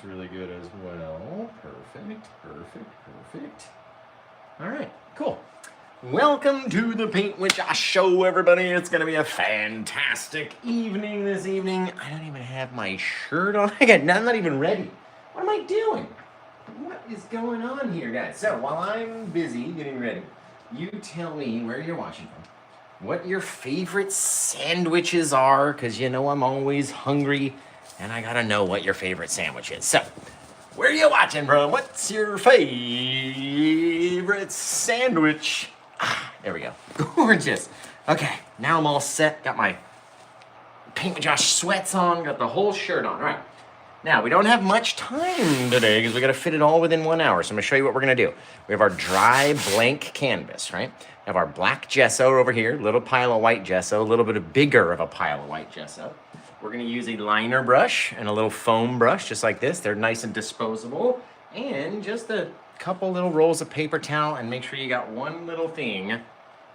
looks really good as well. Perfect, perfect, perfect. All right, cool. Welcome to the Paint with Josh show, everybody. It's going to be a fantastic evening this evening. I don't even have my shirt on. I'm not even ready. What am I doing? What is going on here, guys? So while I'm busy getting ready, you tell me where you're watching from, what your favorite sandwiches are, because you know I'm always hungry, and I got to know what your favorite sandwich is. So where are you watching from? What's your favorite sandwich? There we go. Gorgeous. Okay, now I'm all set. Got my Paint with Josh sweats on. Got the whole shirt on. All right. Now, we don't have much time today because we got to fit it all within 1 hour. So I'm going to show you what we're going to do. We have our dry blank canvas, right? We have our black gesso over here, little pile of white gesso, a little bit of bigger of a pile of white gesso. We're going to use a liner brush and a little foam brush just like this. They're nice and disposable. And just a couple little rolls of paper towel, and make sure you got one little thing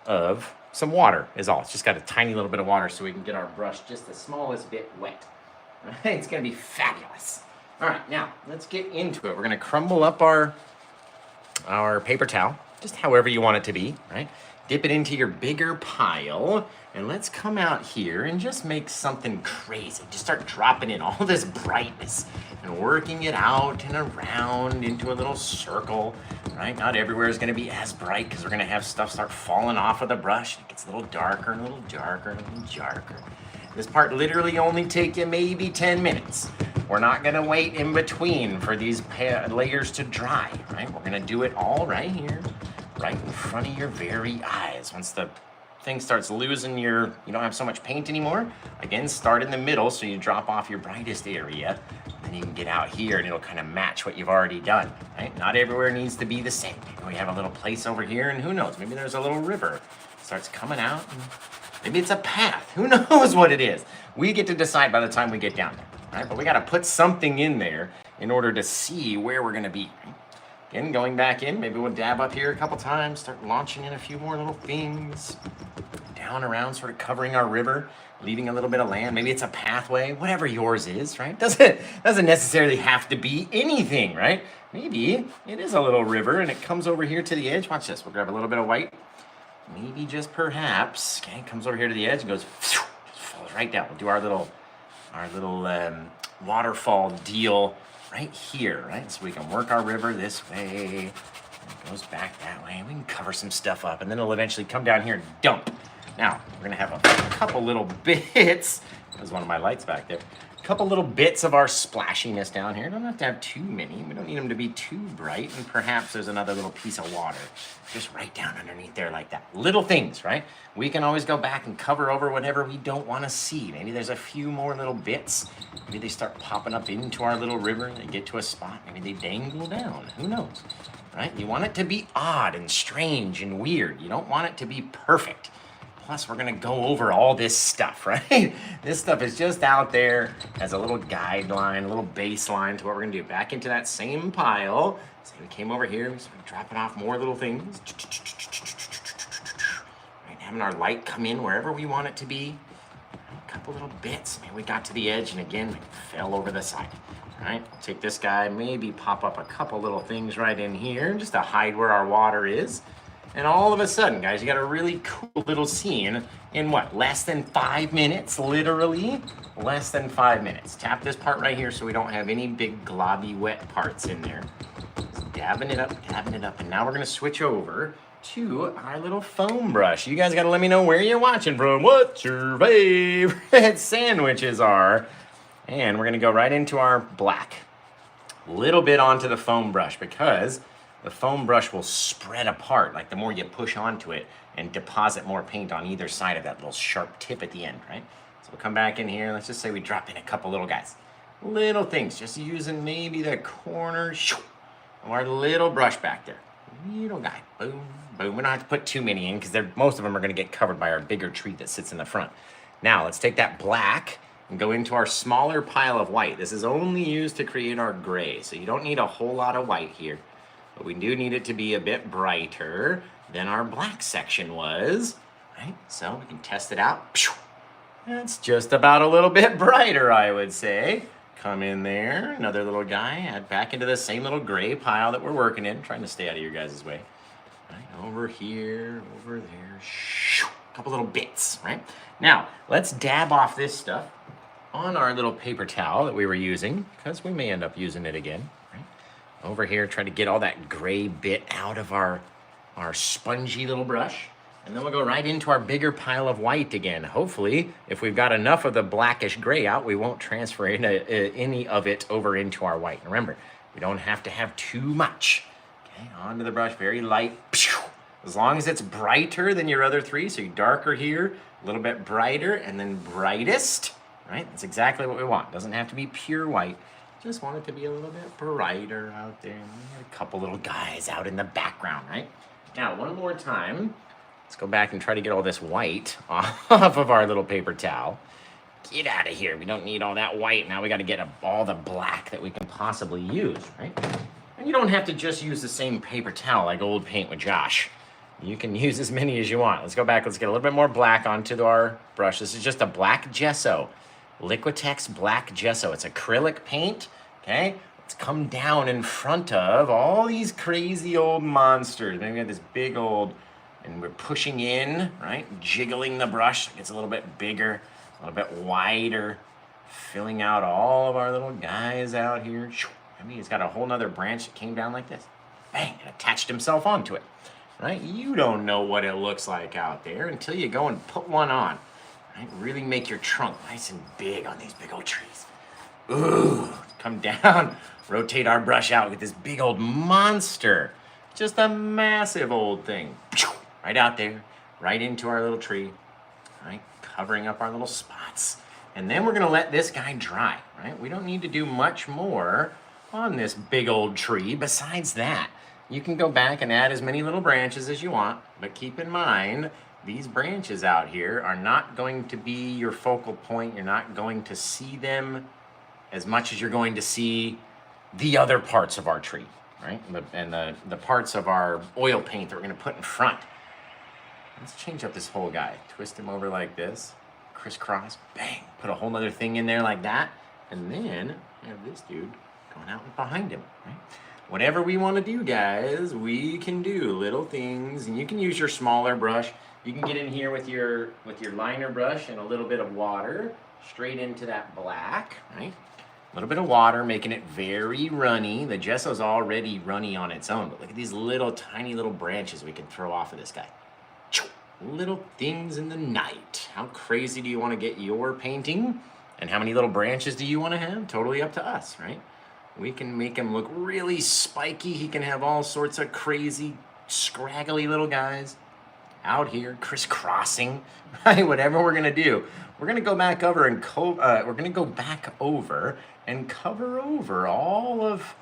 of some water is all. It's just got a tiny little bit of water so we can get our brush just the smallest bit wet. All right, it's gonna be fabulous. All right, now let's get into it. We're gonna crumble up our paper towel, just however you want it to be, right? Dip it into your bigger pile, and let's come out here and just make something crazy. Just start dropping in all this brightness and working it out and around into a little circle, right? Not everywhere is gonna be as bright because we're gonna have stuff start falling off of the brush. It gets a little darker and a little darker and a little darker. This part literally only take you maybe 10 minutes. We're not gonna wait in between for these layers to dry, right? We're gonna do it all right here, right in front of your very eyes. Once the thing starts losing you don't have so much paint anymore, again, start in the middle so you drop off your brightest area. Then you can get out here and it'll kind of match what you've already done, right? Not everywhere needs to be the same. Maybe we have a little place over here, and who knows, maybe there's a little river. Starts coming out, and maybe it's a path. Who knows what it is? We get to decide by the time we get down there, right? But we got to put something in there in order to see where we're going to be. Right? Again, going back in, maybe we'll dab up here a couple times, start launching in a few more little things. Down around, sort of covering our river, leaving a little bit of land. Maybe it's a pathway, whatever yours is, right? Doesn't necessarily have to be anything, right? Maybe it is a little river and it comes over here to the edge. Watch this. We'll grab a little bit of white. Maybe just perhaps, okay, comes over here to the edge and goes, just falls right down. We'll do our little waterfall deal right here, right? So we can work our river this way. It goes back that way. We can cover some stuff up, and then it'll eventually come down here and dump. Now, we're gonna have a couple little bits. There's one of my lights back there. A couple little bits of our splashiness down here. Don't have to have too many. We don't need them to be too bright. And perhaps there's another little piece of water just right down underneath there like that. Little things, right? We can always go back and cover over whatever we don't want to see. Maybe there's a few more little bits. Maybe they start popping up into our little river. They get to a spot. Maybe they dangle down. Who knows, right? You want it to be odd and strange and weird. You don't want it to be perfect. Plus, we're gonna go over all this stuff, right? This stuff is just out there as a little guideline, a little baseline to what we're gonna do. Back into that same pile. So we came over here, we started dropping off more little things. Right, having our light come in wherever we want it to be. A couple little bits. Maybe we got to the edge and again, we fell over the side. All right, take this guy, maybe pop up a couple little things right in here just to hide where our water is. And all of a sudden, guys, you got a really cool little scene in what, less than 5 minutes, literally less than 5 minutes. Tap this part right here so we don't have any big globby wet parts in there. Just dabbing it up, and now we're gonna switch over to our little foam brush. You guys gotta let me know where you're watching from, what your favorite sandwiches are. And we're gonna go right into our black. Little bit onto the foam brush because the foam brush will spread apart, like the more you push onto it and deposit more paint on either side of that little sharp tip at the end, right? So we'll come back in here. Let's just say we drop in a couple little guys. Little things, just using maybe the corner of our little brush back there. Little guy, boom, boom. We don't have to put too many in because most of them are gonna get covered by our bigger tree that sits in the front. Now let's take that black and go into our smaller pile of white. This is only used to create our gray, so you don't need a whole lot of white here. But we do need it to be a bit brighter than our black section was, right? So we can test it out. That's just about a little bit brighter, I would say. come in there, another little guy, add back into the same little gray pile that we're working in, trying to stay out of your guys' way. Right, over here, over there, a couple little bits, right? Now, let's dab off this stuff on our little paper towel that we were using, because we may end up using it again, right? Over here, try to get all that gray bit out of our spongy little brush. And then we'll go right into our bigger pile of white again. Hopefully, if we've got enough of the blackish gray out, we won't transfer any of it over into our white. And remember, we don't have to have too much. Okay, onto the brush, very light. As long as it's brighter than your other three, so you're darker here, a little bit brighter, and then brightest, right? That's exactly what we want. Doesn't have to be pure white. Just want it to be a little bit brighter out there. A couple little guys out in the background, right? Now, one more time. Let's go back and try to get all this white off of our little paper towel. Get out of here. We don't need all that white. Now we got to get all the black that we can possibly use, right? And you don't have to just use the same paper towel like old Paint with Josh. You can use as many as you want. Let's go back. Let's get a little bit more black onto our brush. This is just a black gesso. Liquitex black gesso. It's acrylic paint, okay? Let's come down in front of all these crazy old monsters. Maybe we have this big old... And we're pushing in, right? Jiggling the brush. So it gets a little bit bigger, a little bit wider. Filling out all of our little guys out here. I mean, he's got a whole nother branch that came down like this. Bang, and attached himself onto it, right? You don't know what it looks like out there until you go and put one on, right? Really make your trunk nice and big on these big old trees. Ooh, come down, rotate our brush out with this big old monster. Just a massive old thing. Right out there, right into our little tree, right? Covering up our little spots. And then we're gonna let this guy dry, right? We don't need to do much more on this big old tree. Besides that, you can go back and add as many little branches as you want, but keep in mind, these branches out here are not going to be your focal point. You're not going to see them as much as you're going to see the other parts of our tree, right? And the parts of our oil paint that we're gonna put in front. Let's change up this whole guy. Twist him over like this. Crisscross. Bang. Put a whole nother thing in there like that. And then we have this dude going out behind him. Right? Whatever we want to do, guys, we can do little things. And you can use your smaller brush. You can get in here with your liner brush and a little bit of water. Straight into that black. Right? A little bit of water, making it very runny. The gesso's already runny on its own. But look at these little tiny little branches we can throw off of this guy. Little things in the night. How crazy do you want to get your painting? And how many little branches do you want to have? Totally up to us, right? We can make him look really spiky. He can have all sorts of crazy, scraggly little guys out here crisscrossing, right? Whatever we're gonna do, we're gonna go back over and cover over all of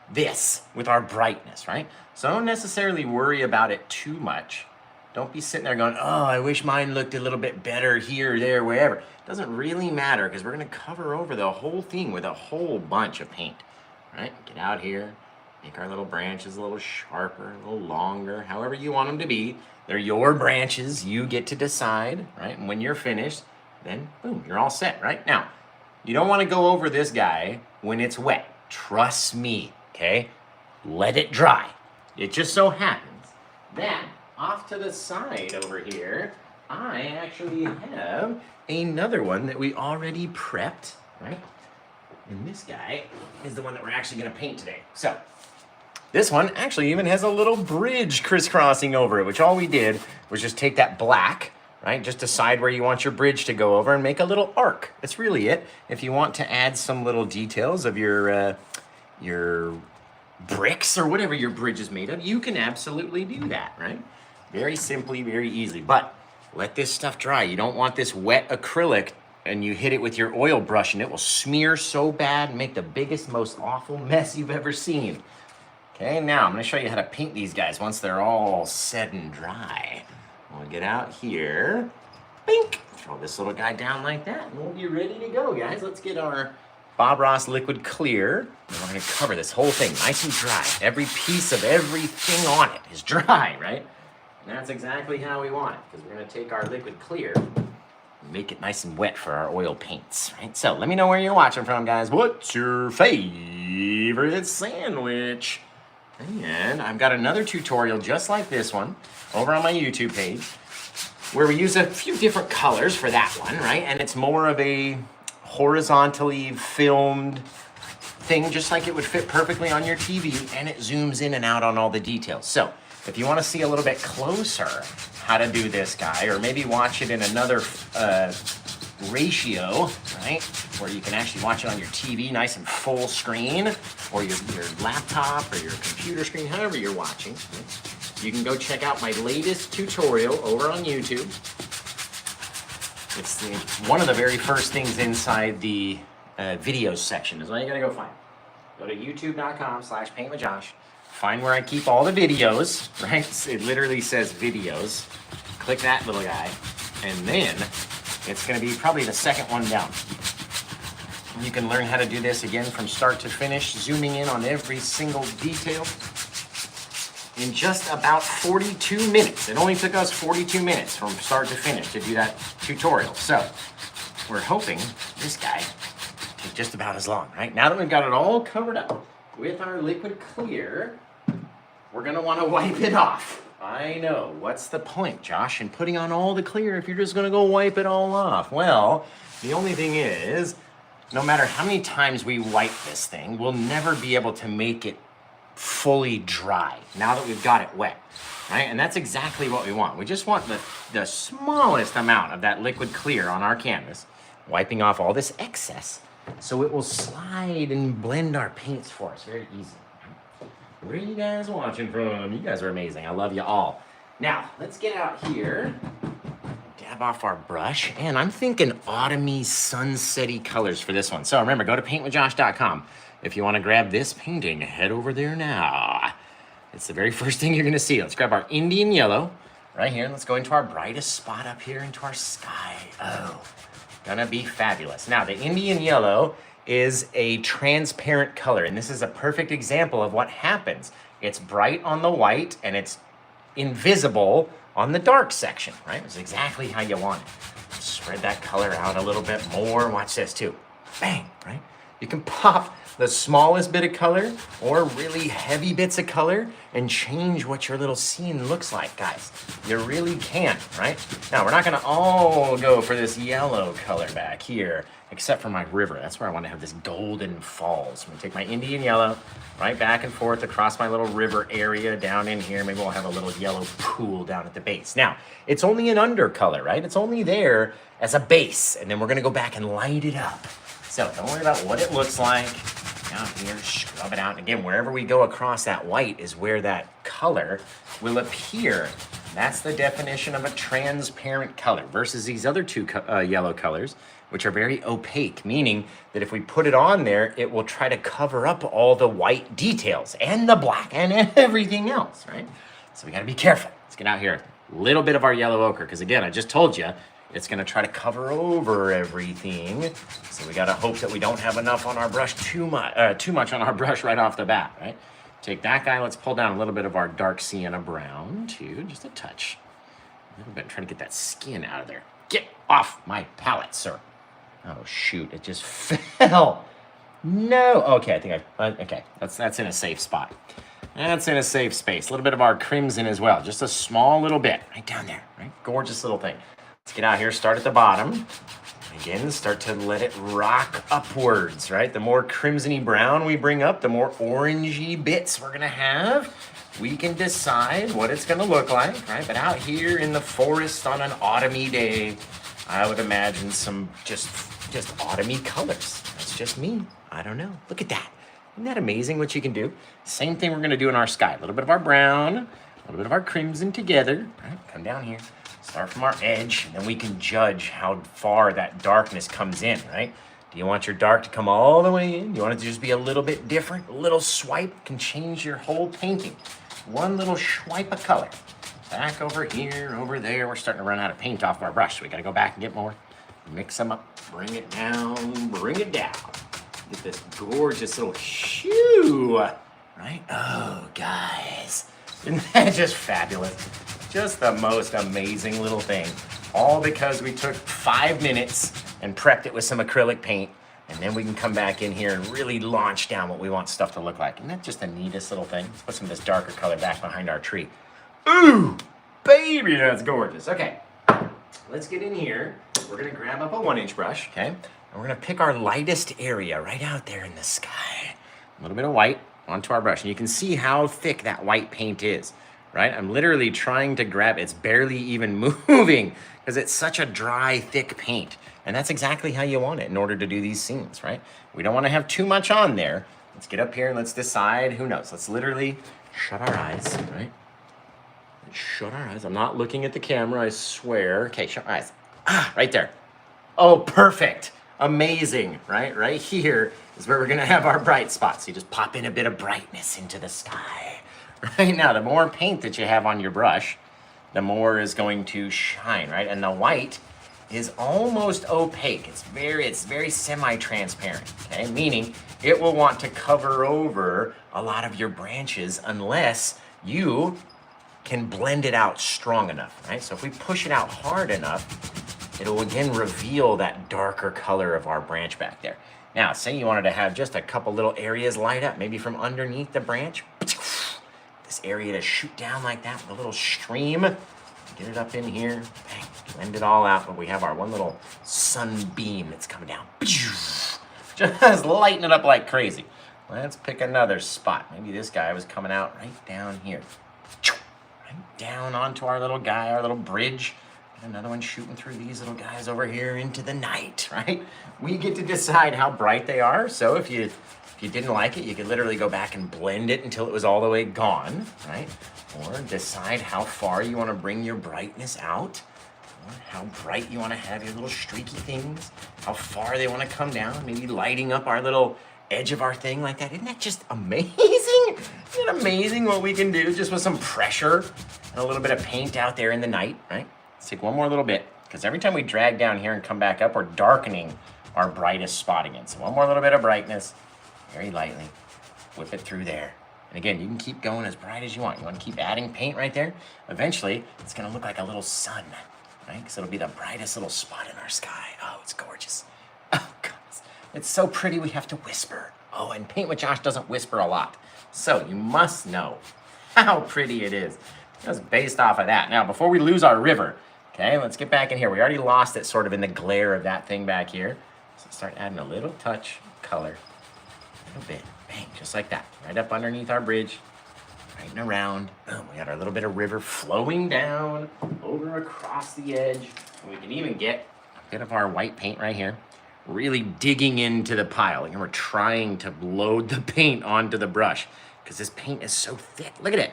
this with our brightness, right? So don't necessarily worry about it too much. Don't be sitting there going, oh, I wish mine looked a little bit better here, there, wherever. It doesn't really matter because we're going to cover over the whole thing with a whole bunch of paint, right? Get out here, make our little branches a little sharper, a little longer, however you want them to be. They're your branches. You get to decide, right? And when you're finished, then boom, you're all set, right? Now, you don't want to go over this guy when it's wet. Trust me, okay? Let it dry. It just so happens that off to the side over here, I actually have another one that we already prepped, right? And this guy is the one that we're actually gonna paint today. So, this one actually even has a little bridge crisscrossing over it, which all we did was just take that black, right? Just decide where you want your bridge to go over and make a little arc. That's really it. If you want to add some little details of your bricks or whatever your bridge is made of, you can absolutely do that, right? Very simply, very easily, but let this stuff dry. You don't want this wet acrylic and you hit it with your oil brush and it will smear so bad and make the biggest, most awful mess you've ever seen. Okay, now I'm gonna show you how to paint these guys once they're all set and dry. We'll get out here, bink, throw this little guy down like that and we'll be ready to go, guys. Let's get our Bob Ross liquid clear. And we're gonna cover this whole thing nice and dry. Every piece of everything on it is dry, right? And that's exactly how we want it, because we're going to take our liquid clear and make it nice and wet for our oil paints, right? So let me know where you're watching from, guys. What's your favorite sandwich? And I've got another tutorial just like this one over on my YouTube page where we use a few different colors for that one, right? And it's more of a horizontally filmed thing, just like it would fit perfectly on your TV, and it zooms in and out on all the details. So if you want to see a little bit closer how to do this guy, or maybe watch it in another ratio, right, where you can actually watch it on your TV nice and full screen, or your laptop or your computer screen, however you're watching, right? You can go check out my latest tutorial over on YouTube. It's one of the very first things inside the videos section is all you gotta go find. Go to youtube.com/paintwithjosh. Find where I keep all the videos, right? It literally says videos. Click that little guy, and then it's gonna be probably the second one down. You can learn how to do this again from start to finish, zooming in on every single detail in just about 42 minutes. It only took us 42 minutes from start to finish to do that tutorial. So we're hoping this guy take just about as long, right? Now that we've got it all covered up with our liquid clear, we're gonna wanna wipe it off. I know, what's the point, Josh, in putting on all the clear if you're just gonna go wipe it all off? Well, the only thing is, no matter how many times we wipe this thing, we'll never be able to make it fully dry now that we've got it wet, right? And that's exactly what we want. We just want the smallest amount of that liquid clear on our canvas, wiping off all this excess, so it will slide and blend our paints for us very easily. Where are you guys watching from? You guys are amazing. I love you all. Now, let's get out here, dab off our brush, and I'm thinking autumny, sunsetty colors for this one. So remember, go to paintwithjosh.com. If you want to grab this painting, head over there now. It's the very first thing you're going to see. Let's grab our Indian yellow right here. Let's go into our brightest spot up here into our sky. Oh, gonna be fabulous. Now, the Indian yellow is a transparent color, and this is a perfect example of what happens. It's bright on the white, and it's invisible on the dark section, right? It's exactly how you want it. Spread that color out a little bit more. Watch this too. Bang, right? You can pop the smallest bit of color or really heavy bits of color and change what your little scene looks like, guys. You really can, right? Now, we're not gonna all go for this yellow color back here, except for my river. That's where I want to have this golden falls. I'm gonna take my Indian yellow right back and forth across my little river area down in here. Maybe we'll have a little yellow pool down at the base. Now, it's only an undercolor, right? It's only there as a base, and then we're gonna go back and light it up. So don't worry about what it looks like. Down here, scrub it out. And again, wherever we go across that white is where that color will appear. That's the definition of a transparent color versus these other two yellow colors, which are very opaque, meaning that if we put it on there, it will try to cover up all the white details and the black and everything else, right? So we gotta be careful. Let's get out here. A little bit of our yellow ochre, because again, I just told you, it's gonna try to cover over everything. So we gotta hope that we don't have enough on our brush, too much on our brush right off the bat, right? Take that guy, let's pull down a little bit of our dark sienna brown too, just a touch. A little bit, trying to get that skin out of there. Get off my palette, sir. Oh shoot, it just fell. No, okay, I think okay, that's in a safe spot. That's in a safe space. A little bit of our crimson as well, just a small little bit, right down there, right? Gorgeous little thing. Let's get out here, start at the bottom. Again, start to let it rock upwards, right? The more crimsony brown we bring up, the more orangey bits we're gonna have. We can decide what it's gonna look like, right? But out here in the forest on an autumny day, I would imagine some just autumny colors. That's just me. I don't know. Look at that. Isn't that amazing what you can do? Same thing we're gonna do in our sky. A little bit of our brown, a little bit of our crimson together. Right? Come down here. Start from our edge, and then we can judge how far that darkness comes in, right? Do you want your dark to come all the way in? Do you want it to just be a little bit different? A little swipe can change your whole painting. One little swipe of color. Back over here, over there. We're starting to run out of paint off our brush, so we gotta go back and get more. Mix them up, bring it down, bring it down. Get this gorgeous little hue, right? Oh, guys, isn't that just fabulous? Just the most amazing little thing. All because we took 5 minutes and prepped it with some acrylic paint. And then we can come back in here and really launch down what we want stuff to look like. Isn't that just the neatest little thing? Let's put some of this darker color back behind our tree. Ooh, baby, that's gorgeous. Okay, let's get in here. We're gonna grab up a 1-inch brush, okay? And we're gonna pick our lightest area right out there in the sky. A little bit of white onto our brush. And you can see how thick that white paint is, right? I'm literally trying to grab, it's barely even moving because it's such a dry, thick paint. And that's exactly how you want it in order to do these scenes, right? We don't want to have too much on there. Let's get up here and let's decide, who knows? Let's literally shut our eyes, right? Shut our eyes. I'm not looking at the camera, I swear. Okay, shut our eyes. Ah, right there. Oh, perfect. Amazing, right? Right here is where we're gonna have our bright spots. So you just pop in a bit of brightness into the sky. Right now, the more paint that you have on your brush, the more is going to shine, right? And the white is almost opaque. It's very semi-transparent, okay? Meaning it will want to cover over a lot of your branches unless you can blend it out strong enough, right? So if we push it out hard enough, it'll again reveal that darker color of our branch back there. Now, say you wanted to have just a couple little areas light up, maybe from underneath the branch, this area to shoot down like that with a little stream. Get it up in here, bang, blend it all out, but we have our one little sunbeam that's coming down. Just lighten it up like crazy. Let's pick another spot. Maybe this guy was coming out right down here. Right down onto our little guy, our little bridge. And another one shooting through these little guys over here into the night, right? We get to decide how bright they are. So if you didn't like it, you could literally go back and blend it until it was all the way gone, right? Or decide how far you want to bring your brightness out, or how bright you want to have your little streaky things, how far they want to come down, maybe lighting up our little edge of our thing like that. Isn't that just amazing? Isn't it amazing what we can do just with some pressure and a little bit of paint out there in the night, right? Let's take one more little bit, because every time we drag down here and come back up, we're darkening our brightest spot again. So one more little bit of brightness, very lightly, whip it through there. And again, you can keep going as bright as you want. You want to keep adding paint right there. Eventually, it's going to look like a little sun, right? Because it'll be the brightest little spot in our sky. Oh, it's gorgeous. Oh, God. It's so pretty we have to whisper. Oh, and Paint with Josh doesn't whisper a lot. So you must know how pretty it is. Just based off of that. Now, before we lose our river, okay, let's get back in here. We already lost it sort of in the glare of that thing back here. So start adding a little touch of color. A little bit. Bang, just like that. Right up underneath our bridge. Right and around. Boom, we got our little bit of river flowing down over across the edge. And we can even get a bit of our white paint right here. Really digging into the pile. And we're trying to load the paint onto the brush because this paint is so thick. Look at it.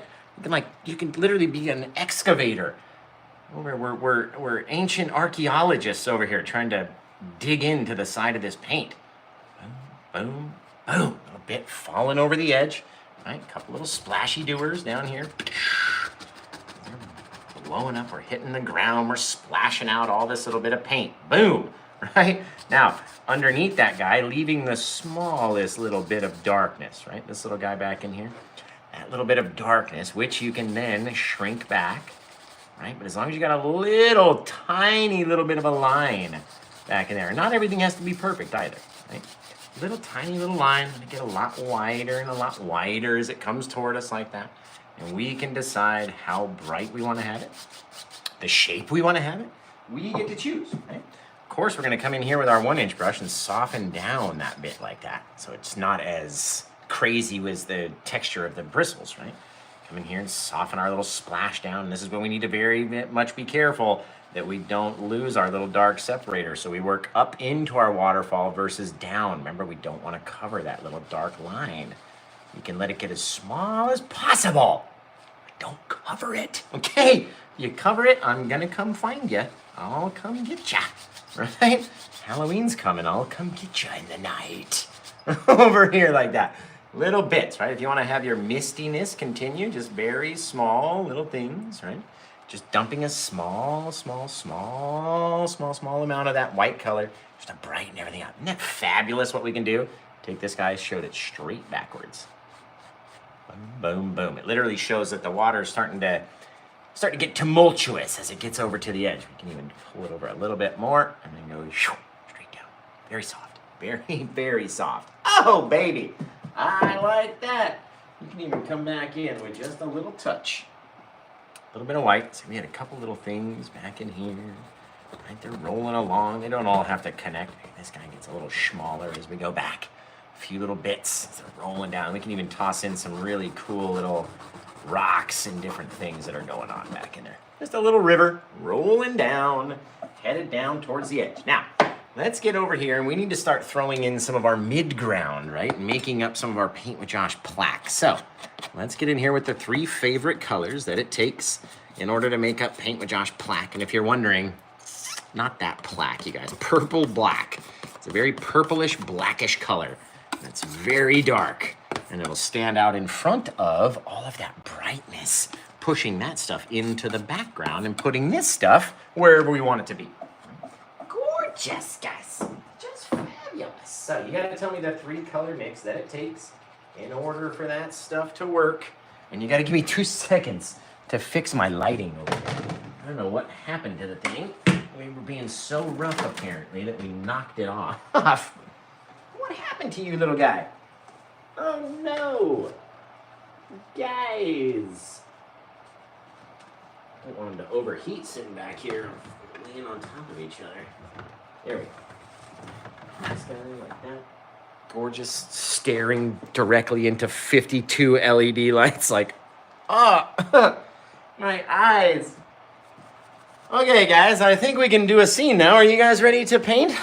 You can literally be an excavator. We're ancient archaeologists over here trying to dig into the side of this paint. Boom, boom, boom. A little bit falling over the edge. Right, a couple little splashy doers down here. They're blowing up, we're hitting the ground, we're splashing out all this little bit of paint. Boom, right? Now, underneath that guy, leaving the smallest little bit of darkness, right? This little guy back in here. That little bit of darkness, which you can then shrink back, right? But as long as you got a little, tiny little bit of a line back in there. Not everything has to be perfect either, right? Little tiny little line, and get a lot wider and a lot wider as it comes toward us like that. And we can decide how bright we want to have it, the shape we want to have it. We get to choose, right? Of course, we're going to come in here with our 1-inch brush and soften down that bit like that, so it's not as crazy with the texture of the bristles, right? Come in here and soften our little splash down. And this is when we need to very much be careful that we don't lose our little dark separator. So we work up into our waterfall versus down. Remember, we don't want to cover that little dark line. We can let it get as small as possible. But don't cover it, okay? You cover it, I'm gonna come find you. I'll come get ya, right? Halloween's coming, I'll come get ya in the night. Over here like that. Little bits, right? If you want to have your mistiness continue, just very small little things, right? Just dumping a small amount of that white color just to brighten everything up. Isn't that fabulous what we can do? Take this guy, showed it straight backwards. Boom, boom, boom. It literally shows that the water is starting to start to get tumultuous as it gets over to the edge. We can even pull it over a little bit more and then go straight down. Very soft. Very, very soft. Oh, baby. I like that. You can even come back in with just a little touch. A little bit of white. So we had a couple little things back in here. Right, they're rolling along. They don't all have to connect. This guy gets a little smaller as we go back. A few little bits as they're rolling down. We can even toss in some really cool little rocks and different things that are going on back in there. Just a little river rolling down, headed down towards the edge. Now, let's get over here and we need to start throwing in some of our mid-ground, right? Making up some of our Paint with Josh plaque. So let's get in here with the 3 favorite colors that it takes in order to make up Paint with Josh plaque. And if you're wondering, not that plaque, you guys, purple black. It's a very purplish, blackish color. It's very dark and it'll stand out in front of all of that brightness, pushing that stuff into the background and putting this stuff wherever we want it to be. Gorgeous, guys. Just fabulous. So you gotta tell me the 3 color mix that it takes in order for that stuff to work. And you gotta give me 2 seconds to fix my lighting over there. I don't know what happened to the thing. We were being so rough apparently that we knocked it off. What happened to you, little guy? Oh no. Guys. I don't want him to overheat sitting back here, laying on top of each other. There we go. This guy like that. Gorgeous, staring directly into 52 LED lights like, oh, my eyes. Okay, guys, I think we can do a scene now. Are you guys ready to paint?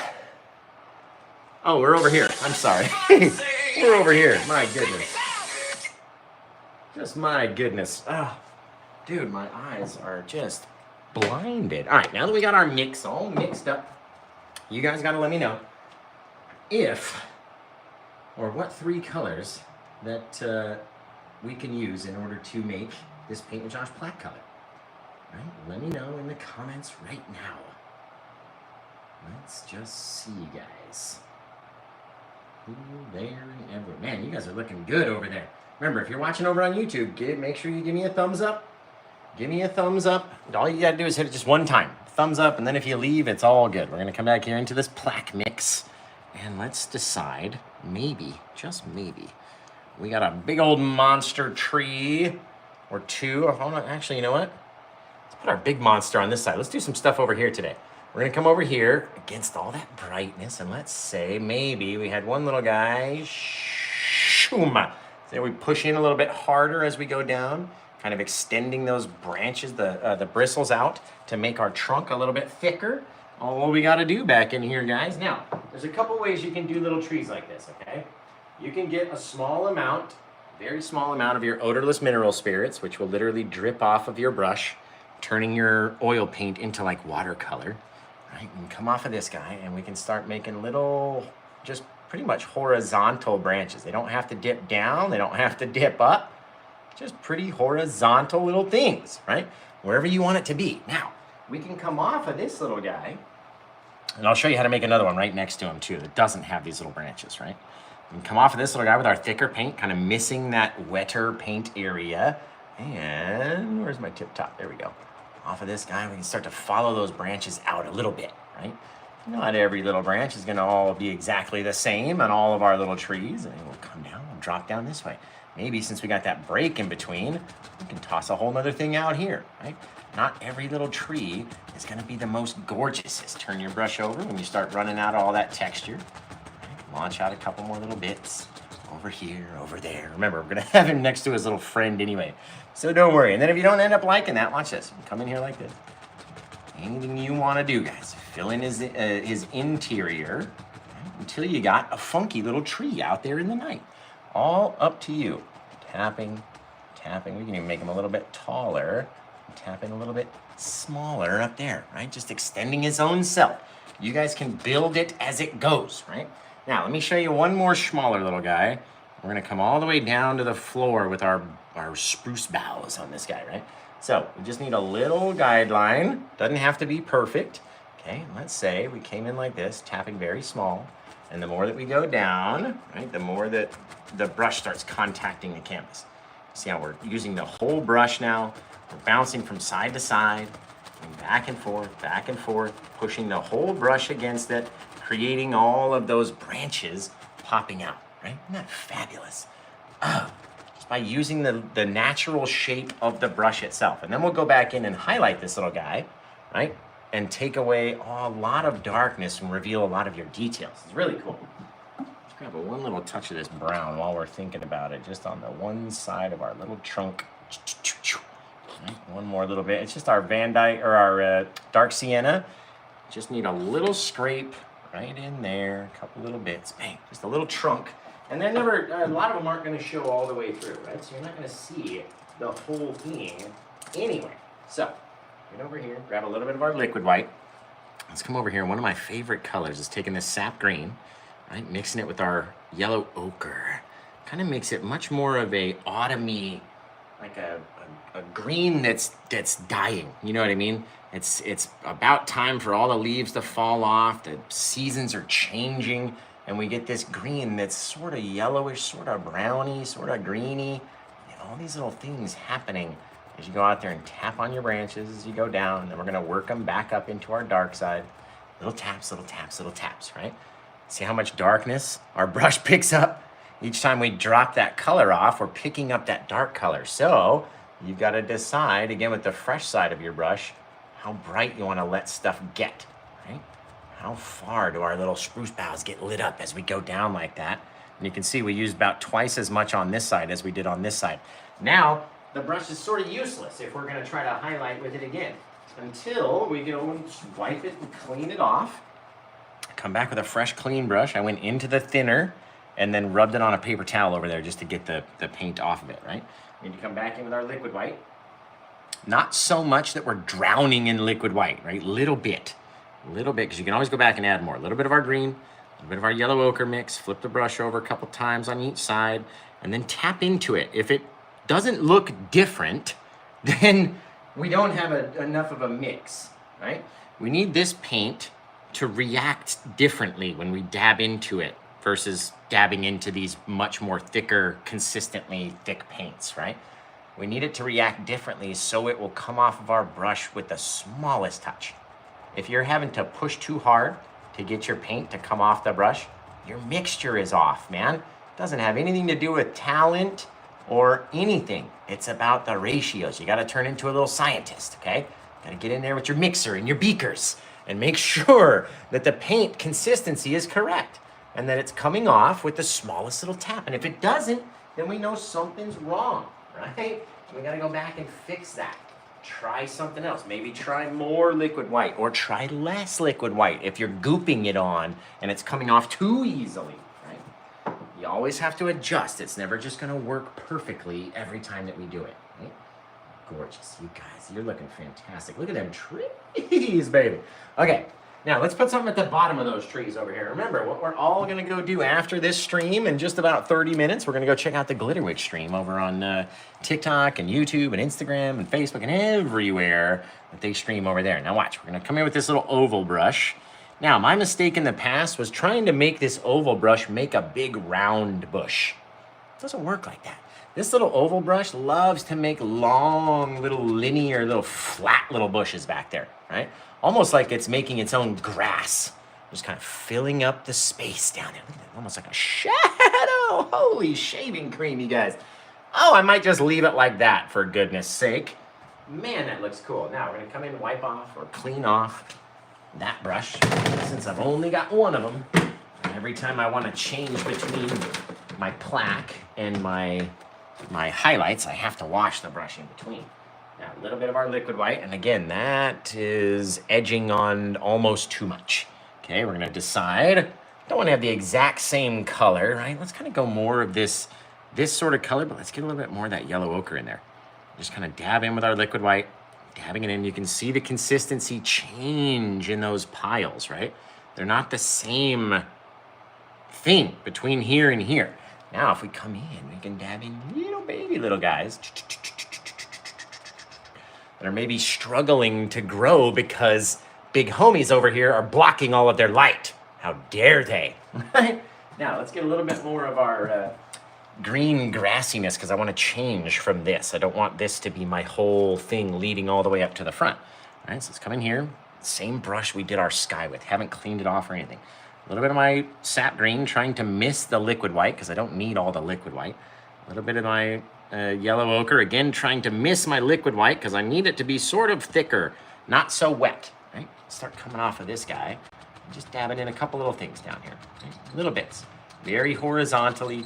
Oh, we're over here. I'm sorry. We're over here. My goodness. Just my goodness. Oh, dude, my eyes are just blinded. All right, now that we got our mix all mixed up, you guys got to let me know if or what 3 colors that we can use in order to make this Paint with Josh plaque color. Right? Let me know in the comments right now. Let's just see, guys. Ooh, there and everywhere. Man, you guys are looking good over there. Remember, if you're watching over on YouTube, make sure you give me a thumbs up. Give me a thumbs up. All you gotta do is hit it just one time. Thumbs up, and then if you leave, it's all good. We're gonna come back here into this plaque mix, and let's decide, maybe, just maybe, we got a big old monster tree or 2. Actually, you know what? Let's put our big monster on this side. Let's do some stuff over here today. We're gonna come over here against all that brightness, and let's say maybe we had one little guy, shoom. So we push in a little bit harder as we go down, kind of extending those branches, the bristles out to make our trunk a little bit thicker. All we gotta do back in here, guys. Now, there's a couple ways you can do little trees like this, okay? You can get a small amount, very small amount of your odorless mineral spirits, which will literally drip off of your brush, turning your oil paint into like watercolor. Right, we can come off of this guy and we can start making little, just pretty much horizontal branches. They don't have to dip down, they don't have to dip up. Just pretty horizontal little things, right? Wherever you want it to be. Now, we can come off of this little guy, and I'll show you how to make another one right next to him too that doesn't have these little branches, right? We can come off of this little guy with our thicker paint, kind of missing that wetter paint area. And where's my tip top? There we go. Off of this guy, we can start to follow those branches out a little bit, right? Not every little branch is gonna all be exactly the same on all of our little trees, and it will come down and drop down this way. Maybe since we got that break in between, we can toss a whole nother thing out here, right? Not every little tree is gonna be the most gorgeous. Just turn your brush over when you start running out all that texture. Right? Launch out a couple more little bits. Over here, over there. Remember, we're gonna have him next to his little friend anyway. So don't worry. And then if you don't end up liking that, watch this. Come in here like this. Anything you wanna do, guys. Fill in his interior, right? Until you got a funky little tree out there in the night. All up to you. Tapping, tapping. We can even make him a little bit taller. Tapping a little bit smaller up there, right? Just extending his own self. You guys can build it as it goes, right? Now, let me show you one more smaller little guy. We're gonna come all the way down to the floor with our spruce boughs on this guy, right? So, we just need a little guideline. Doesn't have to be perfect. Okay, let's say we came in like this, tapping very small. And the more that we go down, right, the more that the brush starts contacting the canvas. See how we're using the whole brush now. We're bouncing from side to side, and back and forth, pushing the whole brush against it, creating all of those branches popping out, right? Isn't that fabulous? Oh, just by using the natural shape of the brush itself. And then we'll go back in and highlight this little guy, right? And take away a lot of darkness and reveal a lot of your details. It's really cool. Let's grab one little touch of this brown while we're thinking about it, just on the one side of our little trunk. Right, one more little bit. It's just our Van Dyke, or our dark sienna. Just need a little scrape right in there, a couple little bits, bang, just a little trunk. And they're never, a lot of them aren't going to show all the way through, right? So you're not going to see the whole thing anyway. So, get over here, grab a little bit of our liquid white. Let's come over here. One of my favorite colors is taking this sap green, right? Mixing it with our yellow ochre. Kind of makes it much more of a autumny, like a green that's dying. You know what I mean? It's about time for all the leaves to fall off. The seasons are changing, and we get this green that's sort of yellowish, sort of browny, sort of greeny. And all these little things happening as you go out there and tap on your branches as you go down, and then we're gonna work them back up into our dark side. Little taps, little taps, little taps, right? See how much darkness our brush picks up? Each time we drop that color off, we're picking up that dark color. So you've got to decide, again, with the fresh side of your brush, how bright you want to let stuff get, right? How far do our little spruce boughs get lit up as we go down like that? And you can see we used about twice as much on this side as we did on this side. Now, the brush is sort of useless if we're going to try to highlight with it again, until we go and wipe it and clean it off. Come back with a fresh, clean brush. I went into the thinner and then rubbed it on a paper towel over there just to get the paint off of it, right? We need to come back in with our liquid white. Not so much that we're drowning in liquid white, right? Little bit, because you can always go back and add more. A little bit of our green, a little bit of our yellow ochre mix, flip the brush over a couple times on each side, and then tap into it. If it doesn't look different, then we don't have enough of a mix, right? We need this paint to react differently when we dab into it versus dabbing into these much more thicker, consistently thick paints, right? We need it to react differently so it will come off of our brush with the smallest touch. If you're having to push too hard to get your paint to come off the brush, your mixture is off, man. It doesn't have anything to do with talent or anything. It's about the ratios. You gotta turn into a little scientist, okay? Gotta get in there with your mixer and your beakers and make sure that the paint consistency is correct and that it's coming off with the smallest little tap. And if it doesn't, then we know something's wrong, right? We gotta go back and fix that. Try something else. Maybe try more liquid white or try less liquid white if you're gooping it on and it's coming off too easily, right? You always have to adjust. It's never just gonna work perfectly every time that we do it, right? Gorgeous, you guys, you're looking fantastic. Look at them trees, baby. Okay, now let's put something at the bottom of those trees over here. Remember, what we're all gonna go do after this stream in just about 30 minutes, we're gonna go check out the Glitterwitch stream over on TikTok and YouTube and Instagram and Facebook and everywhere that they stream over there. Now watch, we're gonna come in with this little oval brush. Now, my mistake in the past was trying to make this oval brush make a big round bush. It doesn't work like that. This little oval brush loves to make long, little linear, little flat little bushes back there, right? Almost like it's making its own grass. Just kind of filling up the space down there. Look at that, almost like a shadow. Holy shaving cream, you guys. Oh, I might just leave it like that, for goodness sake. Man, that looks cool. Now, we're gonna come in and wipe off or clean off that brush, since I've only got one of them. And every time I wanna change between my plaque and my highlights, I have to wash the brush in between. Now, a little bit of our liquid white, and again, that is edging on almost too much. Okay, we're gonna decide, don't wanna have the exact same color, right? Let's kind of go more of this sort of color, but let's get a little bit more of that yellow ochre in there. Just kind of dab in with our liquid white, dabbing it in. You can see the consistency change in those piles, right? They're not the same thing between here and here. Now, if we come in, we can dab in little guys that are maybe struggling to grow because big homies over here are blocking all of their light. How dare they, right? Now, let's get a little bit more of our green grassiness because I want to change from this. I don't want this to be my whole thing leading all the way up to the front. All right, so let's come in here. Same brush we did our sky with. Haven't cleaned it off or anything. A little bit of my sap green, trying to miss the liquid white because I don't need all the liquid white. A little bit of my yellow ochre, again, trying to miss my liquid white because I need it to be sort of thicker, not so wet. Right? Start coming off of this guy. Just dabbing in a couple little things down here. Right? Little bits. Very horizontally.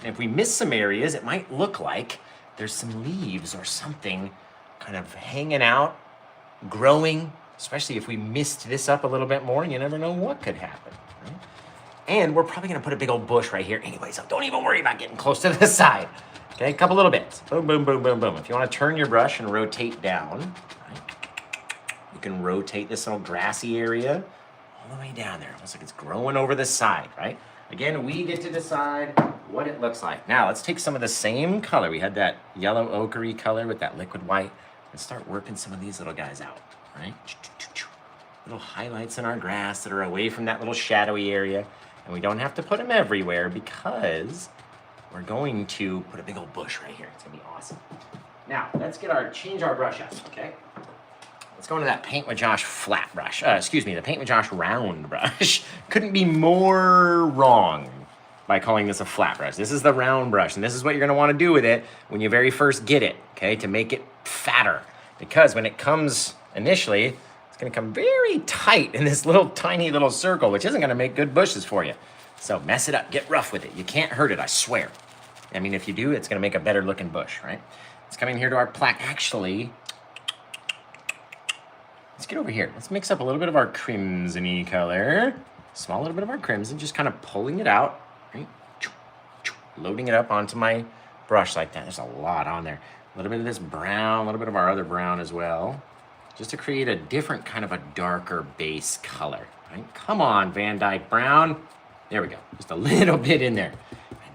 And if we miss some areas, it might look like there's some leaves or something kind of hanging out, growing, especially if we missed this up a little bit more, and you never know what could happen. Right? And we're probably gonna put a big old bush right here anyway, so don't even worry about getting close to the side. Okay, a couple little bits. Boom, boom, boom, boom, boom. If you wanna turn your brush and rotate down, right, you can rotate this little grassy area all the way down there. Looks like it's growing over the side, right? Again, we get to decide what it looks like. Now, let's take some of the same color. We had that yellow ochre color with that liquid white, and start working some of these little guys out, right? Little highlights in our grass that are away from that little shadowy area. And we don't have to put them everywhere because we're going to put a big old bush right here. It's gonna be awesome. Now, let's change our brush up, okay? Let's go into that Paint with Josh flat brush. The Paint with Josh round brush. Couldn't be more wrong by calling this a flat brush. This is the round brush, and this is what you're gonna wanna do with it when you very first get it, okay? To make it fatter. Because when it comes initially, it's gonna come very tight in this little tiny little circle, which isn't gonna make good bushes for you. So mess it up, get rough with it. You can't hurt it, I swear. I mean, if you do, it's gonna make a better looking bush, right? Let's come in here to our plaque. Actually, let's get over here. Let's mix up a little bit of our crimson-y color. Small little bit of our crimson, just kind of pulling it out, right? Loading it up onto my brush like that. There's a lot on there. A little bit of this brown, a little bit of our other brown as well, just to create a different kind of a darker base color, right? Come on, Van Dyke Brown. There we go, just a little bit in there.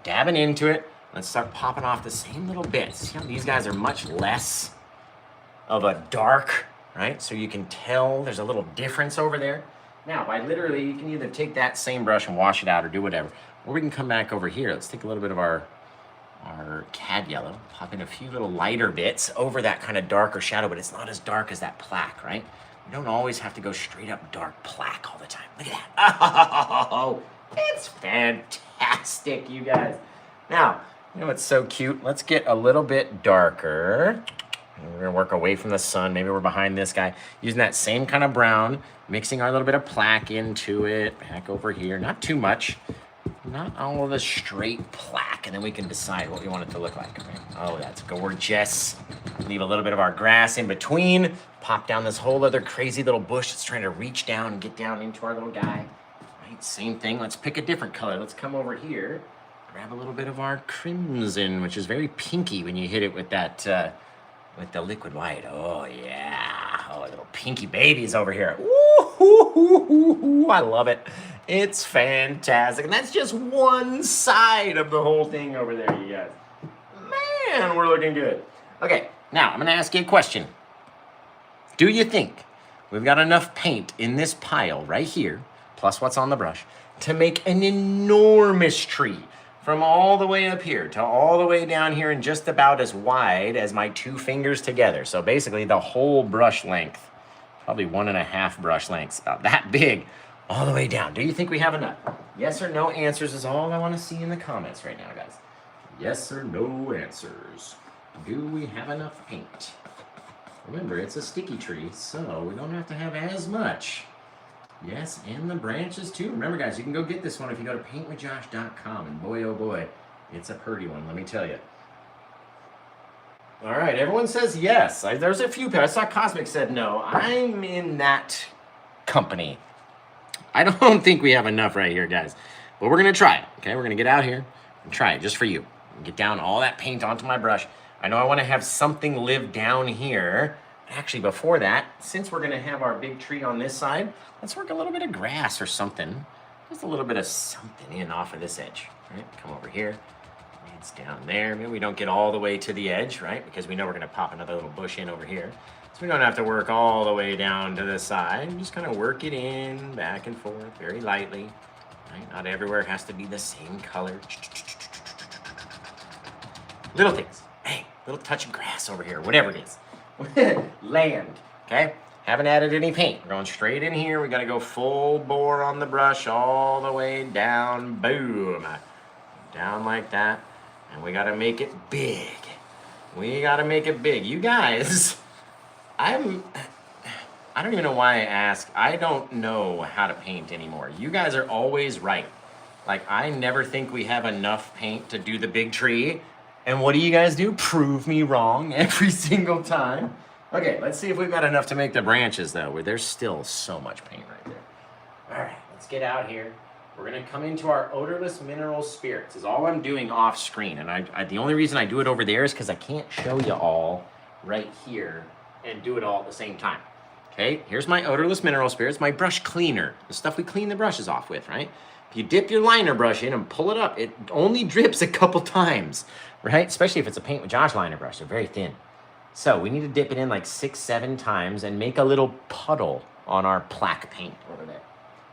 Dabbing into it, let's start popping off the same little bits. You know, these guys are much less of a dark, right? So you can tell there's a little difference over there. Now, by literally, you can either take that same brush and wash it out or do whatever, or we can come back over here. Let's take a little bit of our cad yellow, pop in a few little lighter bits over that kind of darker shadow, but it's not as dark as that plaque, right? You don't always have to go straight up dark plaque all the time. Look at that. Oh, it's fantastic, you guys. Now, you know what's so cute? Let's get a little bit darker. We're gonna work away from the sun. Maybe we're behind this guy. Using that same kind of brown, mixing our little bit of plaque into it. Back over here, not too much. Not all of the straight plaque, and then we can decide what we want it to look like. Okay? Oh, that's gorgeous. Leave a little bit of our grass in between. Pop down this whole other crazy little bush that's trying to reach down and get down into our little guy. Right, same thing. Let's pick a different color. Let's come over here. Grab a little bit of our crimson, which is very pinky when you hit it with that, with the liquid white. Oh, yeah. Oh, little pinky babies over here. Ooh, I love it. It's fantastic. And that's just one side of the whole thing over there, you guys. Man, we're looking good. Okay, now I'm going to ask you a question. Do you think we've got enough paint in this pile right here, plus what's on the brush, to make an enormous tree from all the way up here to all the way down here and just about as wide as my two fingers together? So basically the whole brush length, probably 1.5 brush lengths, about that big, all the way down. Do you think we have enough? Yes or no answers is all I want to see in the comments right now, guys. Yes or no answers. Do we have enough paint? Remember, it's a sticky tree, so we don't have to have as much. Yes, and the branches too. Remember, guys, you can go get this one if you go to paintwithjosh.com, and boy, oh boy, it's a pretty one, let me tell you. All right, everyone says yes. There's a few people. I saw Cosmic said no. I'm in that company. I don't think we have enough right here, guys. But we're going to try it, okay? We're going to get out here and try it just for you. Get down all that paint onto my brush. I know I want to have something live down here. Actually, before that, since we're going to have our big tree on this side, let's work a little bit of grass or something. Just a little bit of something in off of this edge. Right? Come over here. It's down there. Maybe we don't get all the way to the edge, right? Because we know we're going to pop another little bush in over here. So we don't have to work all the way down to the side. Just kind of work it in, back and forth, very lightly. Right? Not everywhere has to be the same color. Little things. Hey, little touch of grass over here, whatever it is. Land, okay? Haven't added any paint. We're going straight in here. We gotta go full bore on the brush all the way down. Boom. Down like that. And we gotta make it big. We gotta make it big. You guys, I don't even know why I ask. I don't know how to paint anymore. You guys are always right. Like, I never think we have enough paint to do the big tree. And what do you guys do? Prove me wrong every single time. Okay, let's see if we've got enough to make the branches, though, where there's still so much paint right there. All right, let's get out here. We're gonna come into our odorless mineral spirits. Is all I'm doing off screen. And the only reason I do it over there is because I can't show you all right here and do it all at the same time. Okay, here's my odorless mineral spirits, my brush cleaner, the stuff we clean the brushes off with, right? If you dip your liner brush in and pull it up, it only drips a couple times, right? Especially if it's a Paint with Josh liner brush, they're very thin. So we need to dip it in like 6-7 times and make a little puddle on our plaque paint over there.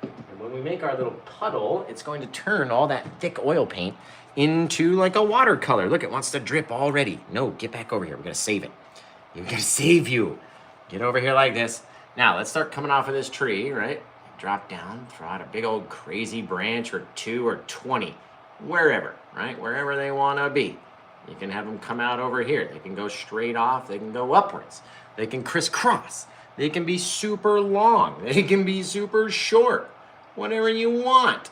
And when we make our little puddle, it's going to turn all that thick oil paint into like a watercolor. Look, it wants to drip already. No, get back over here. We're gonna save it. We're gonna save you. Get over here like this. Now, let's start coming off of this tree, right? Drop down, throw out a big old crazy branch or 2 or 20, wherever, right? Wherever they wanna be. You can have them come out over here. They can go straight off. They can go upwards. They can crisscross. They can be super long. They can be super short. Whatever you want.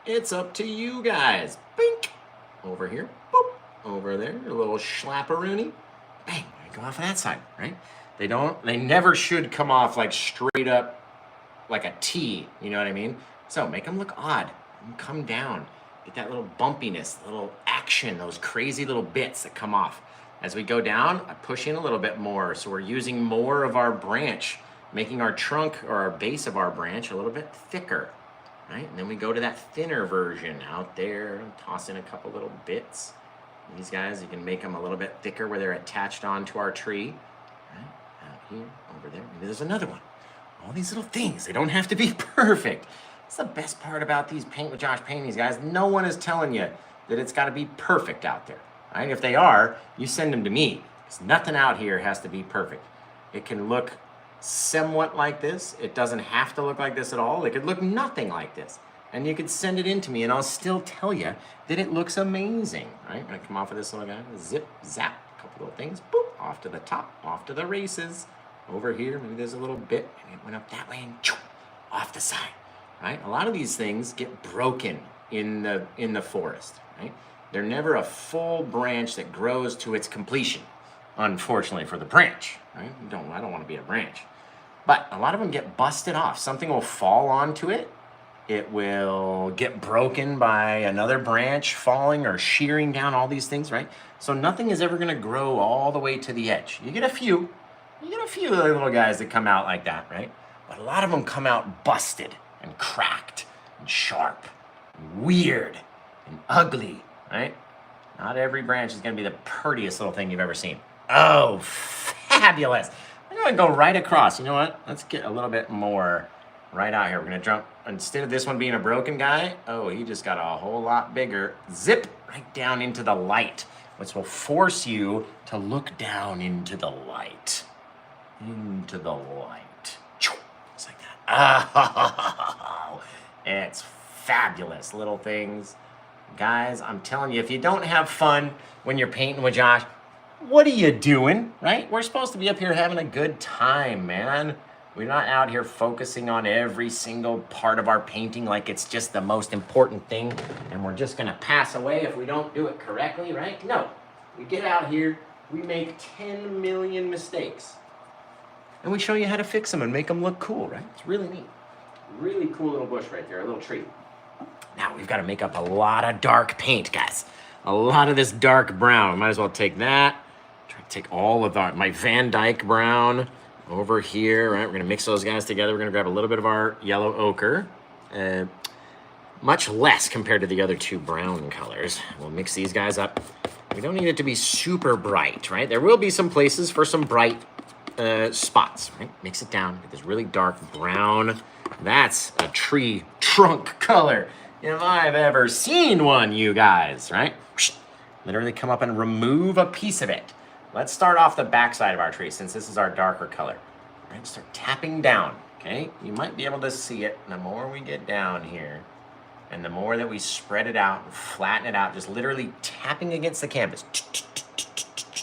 It's up to you guys. Bink. Over here. Boop. Over there. A little schlapperoonie. Bang. Go off of that side, right? They never should come off like straight up like a T. You know what I mean? So make them look odd. Come down. Get that little bumpiness, little action, those crazy little bits that come off. As we go down, I push in a little bit more, so we're using more of our branch, making our trunk or our base of our branch a little bit thicker, right? And then we go to that thinner version out there, toss in a couple little bits. These guys, you can make them a little bit thicker where they're attached onto our tree, right? Out here, over there, maybe there's another one. All these little things, they don't have to be perfect. That's the best part about these Paint with Josh paintings, guys. No one is telling you that it's got to be perfect out there, right? If they are, you send them to me, because nothing out here has to be perfect. It can look somewhat like this. It doesn't have to look like this at all. It could look nothing like this. And you could send it in to me, and I'll still tell you that it looks amazing, right? I'm going to come off of this little guy. Zip, zap, a couple little things. Boop, off to the top, off to the races. Over here, maybe there's a little bit. Maybe it went up that way and off the side. Right? A lot of these things get broken in the forest, right? They're never a full branch that grows to its completion, unfortunately for the branch, right? I don't want to be a branch. But a lot of them get busted off. Something will fall onto it. It will get broken by another branch falling or shearing down, all these things, right? So nothing is ever going to grow all the way to the edge. You get a few little guys that come out like that, right? But a lot of them come out busted and cracked and sharp and weird and ugly, right? Not every branch is gonna be the prettiest little thing you've ever seen. Oh, fabulous. I'm gonna go right across. You know what? Let's get a little bit more right out here. We're gonna jump, instead of this one being a broken guy, oh, he just got a whole lot bigger. Zip right down into the light, which will force you to look down into the light. Into the light. Just like that. Oh, it's fabulous, little things. Guys, I'm telling you, if you don't have fun when you're painting with Josh, what are you doing, right? We're supposed to be up here having a good time, man. We're not out here focusing on every single part of our painting like it's just the most important thing, and we're just gonna pass away if we don't do it correctly, right? No, we get out here, we make 10 million mistakes. And we show you how to fix them and make them look cool, right? It's really neat. Really cool little bush right there, a little tree. Now we've got to make up a lot of dark paint, guys. A lot of this dark brown. Might as well take that. Try to take all of my Van Dyke brown over here, right? We're gonna mix those guys together. We're gonna grab a little bit of our yellow ochre. Much less compared to the other two brown colors. We'll mix these guys up. We don't need it to be super bright, right? There will be some places for some bright spots, right? Mix it down with this really dark brown. That's a tree trunk color if I've ever seen one, you guys, right? Literally come up and remove a piece of it. Let's start off the backside of our tree since this is our darker color. All right, start tapping down, okay? You might be able to see it. The more we get down here, and the more that we spread it out and flatten it out, just literally tapping against the canvas,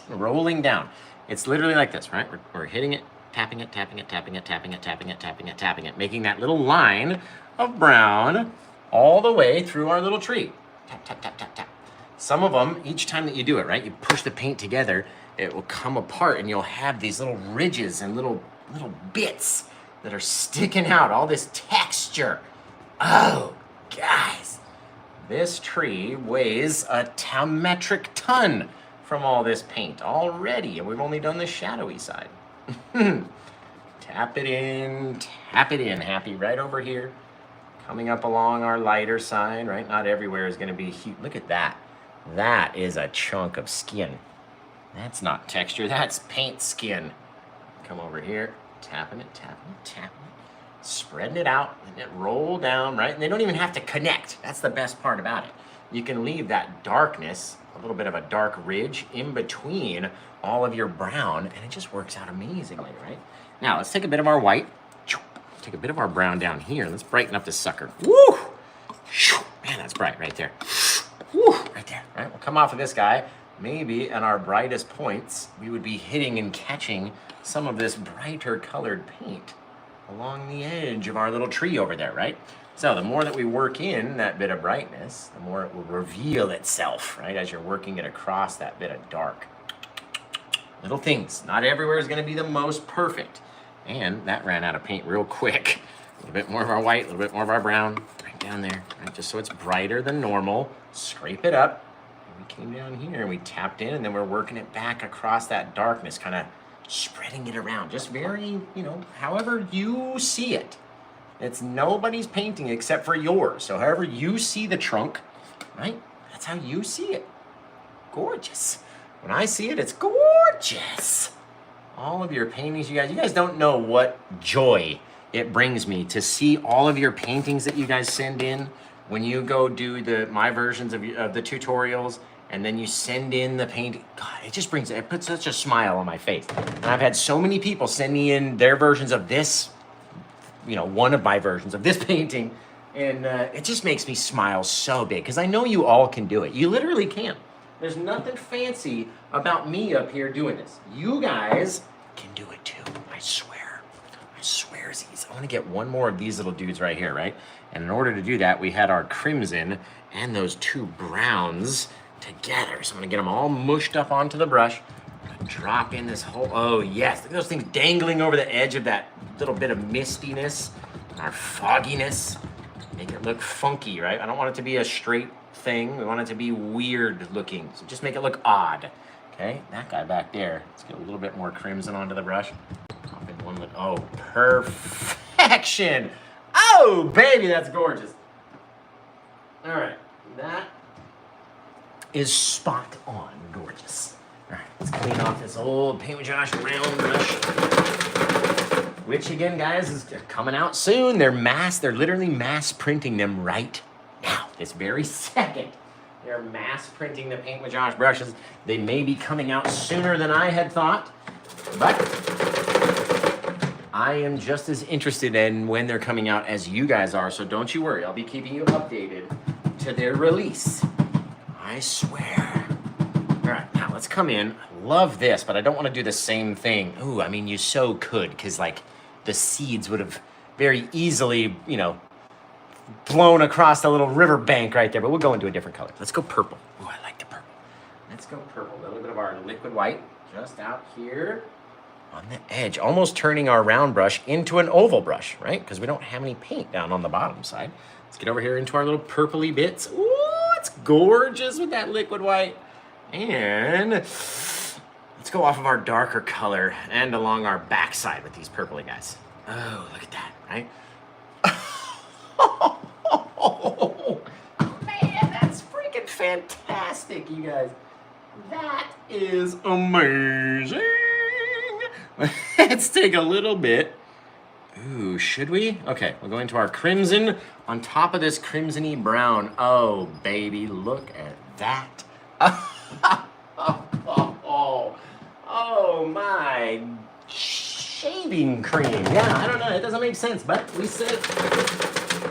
rolling down. It's literally like this, right? We're hitting it, tapping it, tapping it, tapping it, tapping it, tapping it, tapping it, tapping it, making that little line of brown all the way through our little tree. Tap, tap, tap, tap, tap. Some of them, each time that you do it, right, you push the paint together, it will come apart and you'll have these little ridges and little bits that are sticking out, all this texture. Oh, guys, this tree weighs a metric ton from all this paint already, and we've only done the shadowy side. Tap it in, Happy, right over here. Coming up along our lighter side, right? Not everywhere is gonna be huge. Look at that. That is a chunk of skin. That's not texture, that's paint skin. Come over here, tapping it, spreading it out, letting it roll down, right? And they don't even have to connect. That's the best part about it. You can leave that darkness, a little bit of a dark ridge in between all of your brown, and it just works out amazingly, right? Now, let's take a bit of our white, take a bit of our brown down here. Let's brighten up this sucker. Woo! Man, that's bright right there. Woo! Right there, right? We'll come off of this guy. Maybe at our brightest points, we would be hitting and catching some of this brighter colored paint along the edge of our little tree over there, right? So the more that we work in that bit of brightness, the more it will reveal itself, right? As you're working it across that bit of dark. Little things. Not everywhere is gonna be the most perfect. And that ran out of paint real quick. A little bit more of our white, a little bit more of our brown, right down there, right? Just so it's brighter than normal. Scrape it up. And we came down here and we tapped in, and then we're working it back across that darkness, kind of spreading it around. Just very, however you see it. It's nobody's painting except for yours. So however you see the trunk, right? That's how you see it. Gorgeous. When I see it, it's gorgeous. All of your paintings, you guys don't know what joy it brings me to see all of your paintings that you guys send in when you go do my versions of the tutorials, and then you send in the paint. God, it puts such a smile on my face. And I've had so many people send me in their versions of this, one of my versions of this painting, and it just makes me smile so big, because I know you all can do it. You literally can. There's nothing fancy about me up here doing this. You guys can do it too, I swear. I swearsies. I want to get one more of these little dudes right here, right? And in order to do that, we had our crimson and those two browns together. So I'm gonna get them all mushed up onto the brush. I'm gonna drop in this whole, oh yes, look at those things dangling over the edge of that little bit of mistiness, our fogginess. Make it look funky, right? I don't want it to be a straight thing. We want it to be weird looking. So just make it look odd. Okay, that guy back there. Let's get a little bit more crimson onto the brush. Pop in one with, oh, perfection. Oh, baby, that's gorgeous. All right, that is spot on gorgeous. All right, let's clean off this old Paint with Josh round brush, which again, guys, is coming out soon. They're literally mass printing them right now, this very second. They're mass printing the Paint with Josh brushes. They may be coming out sooner than I had thought, but I am just as interested in when they're coming out as you guys are, so don't you worry. I'll be keeping you updated to their release. I swear. All right, now let's come in. I love this, but I don't want to do the same thing. Ooh, I mean, you so could, because like the seeds would have very easily, blown across the little river bank right there, but we'll go into a different color. Let's go purple. Ooh, I like the purple. Let's go purple. A little bit of our liquid white just out here on the edge, almost turning our round brush into an oval brush, right? Because we don't have any paint down on the bottom side. Let's get over here into our little purpley bits. Ooh, it's gorgeous with that liquid white. And let's go off of our darker color and along our backside with these purpley guys. Oh, look at that, right? Oh, man, that's freaking fantastic, you guys. That is amazing. Let's take a little bit. Ooh, should we? Okay, we'll go into our crimson on top of this crimson-y brown. Oh, baby, look at that. Oh my shaving cream. Yeah, I don't know. It doesn't make sense, but we said it.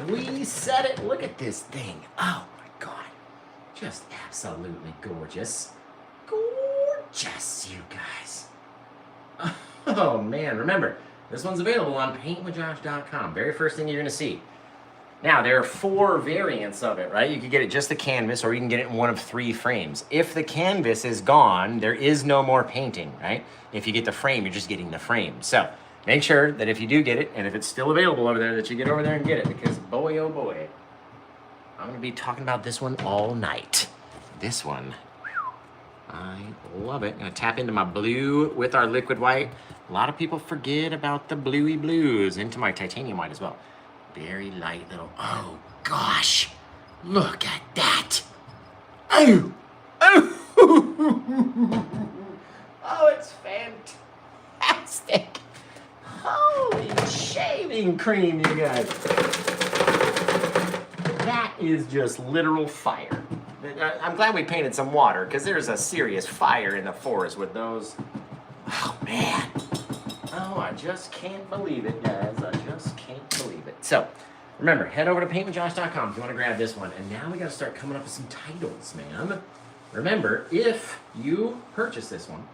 We said it. Look at this thing. Oh my God. Just absolutely gorgeous. Gorgeous, you guys. Oh man, remember, this one's available on paintwithjosh.com. Very first thing you're gonna see. Now, there are 4 variants of it, right? You can get it just the canvas, or you can get it in one of 3 frames. If the canvas is gone, there is no more painting, right? If you get the frame, you're just getting the frame. So make sure that if you do get it, and if it's still available over there, that you get over there and get it, because boy, oh boy, I'm gonna be talking about this one all night. This one, I love it. I'm gonna tap into my blue with our liquid white. A lot of people forget about the bluey blues, into my titanium white as well. Very light little, oh gosh, look at that. Oh, oh, oh, it's fantastic. Holy shaving cream, you guys. That is just literal fire. I'm glad we painted some water, because there's a serious fire in the forest with those. Oh man. Oh, I just can't believe it, guys. I just can't believe it. So, remember, head over to paintwithjosh.com if you want to grab this one. And now we got to start coming up with some titles, man. Remember, if you purchase this one,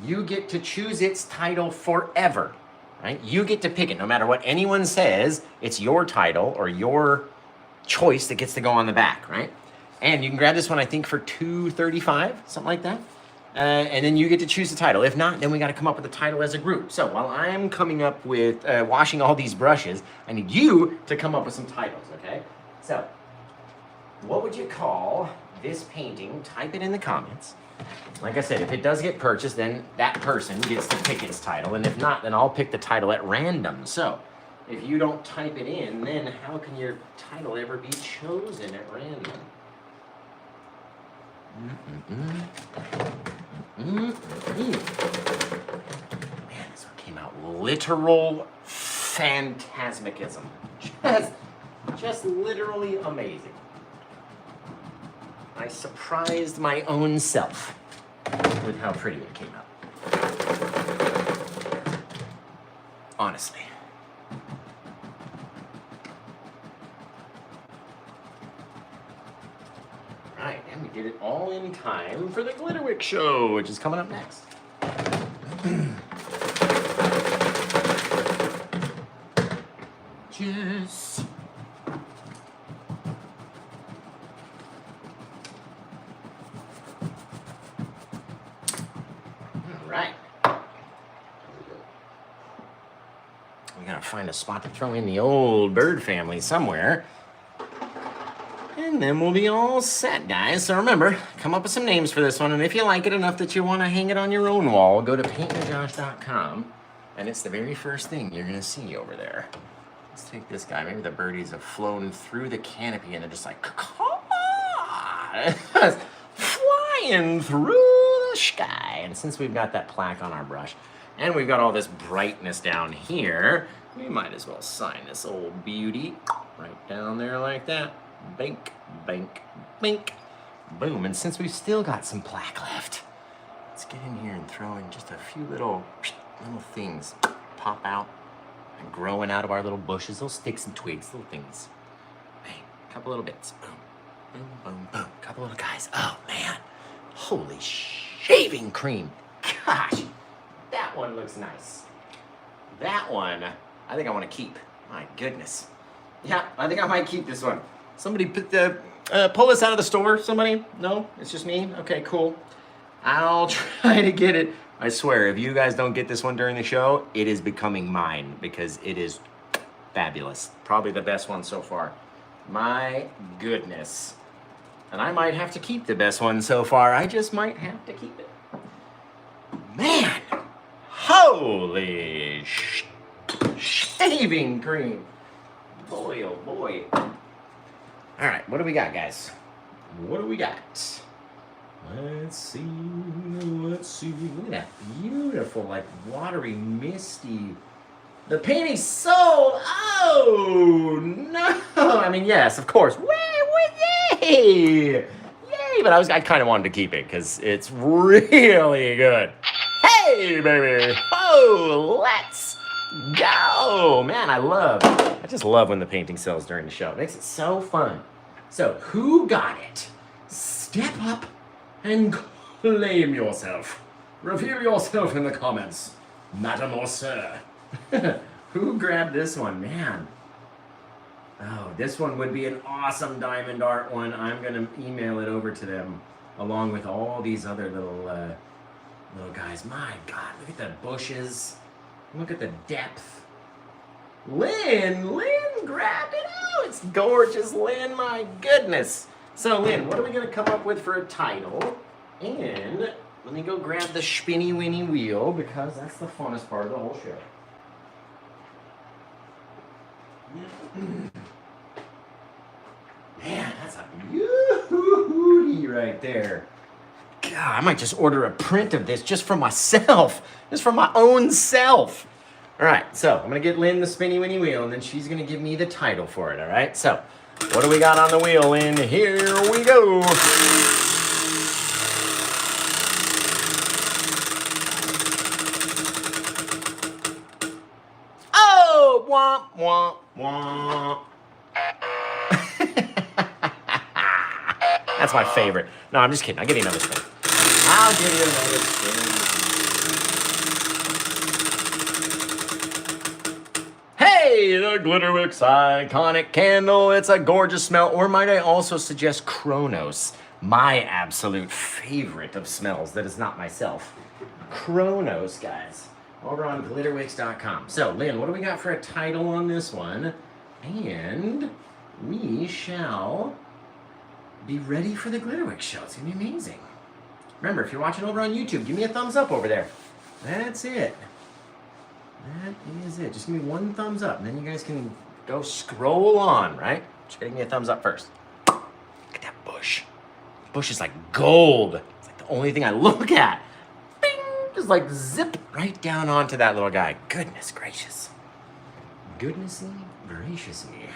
you get to choose its title forever, right? You get to pick it. No matter what anyone says, it's your title or your choice that gets to go on the back, right? And you can grab this one, I think, for $2.35, something like that. And then you get to choose the title. If not, then we got to come up with a title as a group. So while I'm coming up with washing all these brushes, I need you to come up with some titles, okay? So, what would you call this painting? Type it in the comments. Like I said, if it does get purchased, then that person gets to pick its title. And if not, then I'll pick the title at random. So, if you don't type it in, then how can your title ever be chosen at random? Man, this one came out literal phantasmicism. Just literally amazing. I surprised my own self with how pretty it came out. Honestly. Right, and we did it all in time for the Glitterwick show, which is coming up next. Just all right. We gotta find a spot to throw in the old bird family somewhere. And then we'll be all set, guys. So remember, come up with some names for this one. And if you like it enough that you want to hang it on your own wall, go to paintwithjosh.com. And it's the very first thing you're going to see over there. Let's take this guy. Maybe the birdies have flown through the canopy and they're just like, flying through the sky. And since we've got that plaque on our brush, and we've got all this brightness down here, we might as well sign this old beauty right down there like that. Bink, bink, bink, boom. And since we've still got some plaque left, let's get in here and throw in just a few little things pop out and growing out of our little bushes, little sticks and twigs, little things. Bang, a couple little bits. Boom, boom, boom, boom. A couple little guys. Oh man, holy shaving cream. Gosh, that one looks nice. That one, I think I want to keep. My goodness. Yeah, I think I might keep this one. Somebody pull this out of the store. Somebody? No? It's just me? Okay, cool. I'll try to get it. I swear, if you guys don't get this one during the show, it is becoming mine because it is fabulous. Probably the best one so far. My goodness. And I might have to keep the best one so far. I just might have to keep it. Man! Holy shaving cream. Boy, oh boy. All right, what do we got, guys? What do we got? Let's see. Look at that beautiful, like, watery, misty. The painting's sold. Oh, no. I mean, yes, of course. Yay, money, but I kind of wanted to keep it because it's really good. Hey, baby. Oh, let's go. Man, I just love when the painting sells during the show. It makes it so fun. So, who got it? Step up and claim yourself. Reveal yourself in the comments, madam or sir. Who grabbed this one, man? Oh, this one would be an awesome diamond art one. I'm gonna email it over to them along with all these other little guys. My God, look at the bushes. Look at the depth. Lynn grabbed it. Oh, it's gorgeous, Lynn, my goodness. So, Lynn, what are we gonna come up with for a title? And let me go grab the spinny winny wheel because that's the funnest part of the whole show. Man, that's a beauty right there. God, I might just order a print of this just for myself. Just for my own self. All right, so I'm going to get Lynn the spinny winny wheel, and then she's going to give me the title for it, all right? So, what do we got on the wheel, Lynn? Here we go. Oh, womp, womp, womp. That's my favorite. No, I'm just kidding. I'll give you another spin. I'll give you another spin. Hey, the Glitterwix iconic candle. It's a gorgeous smell. Or might I also suggest Kronos, my absolute favorite of smells that is not myself. Kronos, guys, over on glitterwix.com. So, Lynn, what do we got for a title on this one? And we shall be ready for the Glitterwix show. It's going to be amazing. Remember, if you're watching over on YouTube, give me a thumbs up over there. That's it. That is it. Just give me one thumbs up, and then you guys can go scroll on, right? Just give me a thumbs up first. Look at that bush. The bush is like gold. It's like the only thing I look at. Bing! Just like zip right down onto that little guy. Goodness gracious. Goodnessly graciously.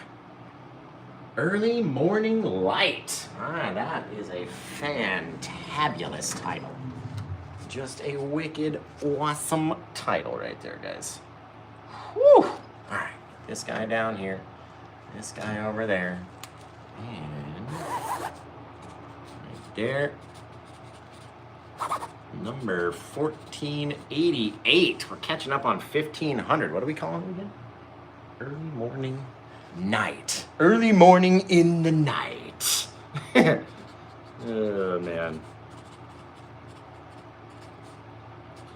Early Morning Light. Ah, that is a fantabulous title. Just a wicked, awesome title right there, guys. Whew! All right, this guy down here, this guy over there, and right there, number 1488. We're catching up on 1500. What do we call him again? Early Morning Night. Early morning in the night. Oh, man.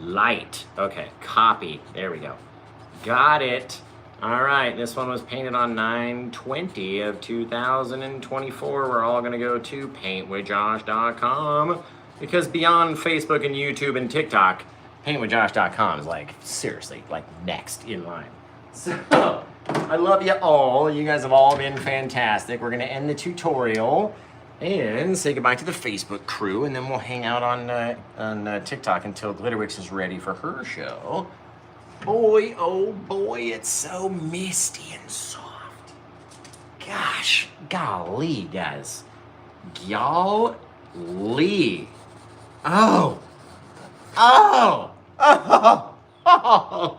Light. Okay, copy. There we go. Got it. All right, this one was painted on 9/20 of 2024. We're all going to go to paintwithjosh.com because beyond Facebook and YouTube and TikTok, paintwithjosh.com is like, seriously, like next in line. So, I love you all. You guys have all been fantastic. We're going to end the tutorial and say goodbye to the Facebook crew, and then we'll hang out on TikTok until Glitterwix is ready for her show. Boy, oh boy, it's so misty and soft. Gosh, golly, guys. Golly. Oh. Oh. Oh. Oh.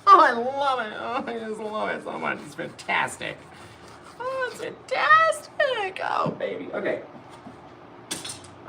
Oh, I love it. Oh, I just love it so much. It's fantastic. Oh, it's fantastic. Oh, baby. Okay.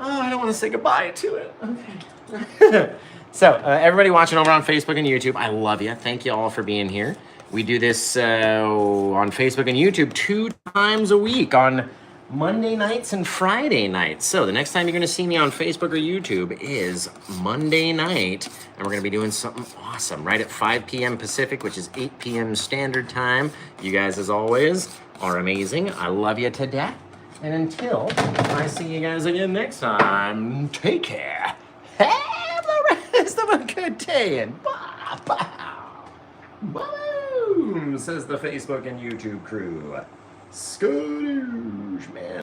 Oh, I don't want to say goodbye to it. Okay. So, everybody watching over on Facebook and YouTube, I love you. Thank you all for being here. We do this on Facebook and YouTube 2 times a week on Monday nights and Friday nights. So the next time you're going to see me on Facebook or YouTube is Monday night, and we're going to be doing something awesome right at 5 p.m. Pacific, which is 8 p.m. Standard Time. You guys, as always, are amazing. I love you to death. And until I see you guys again next time, take care. Have the rest of a good day, and boom, says the Facebook and YouTube crew. Skadoosh, man.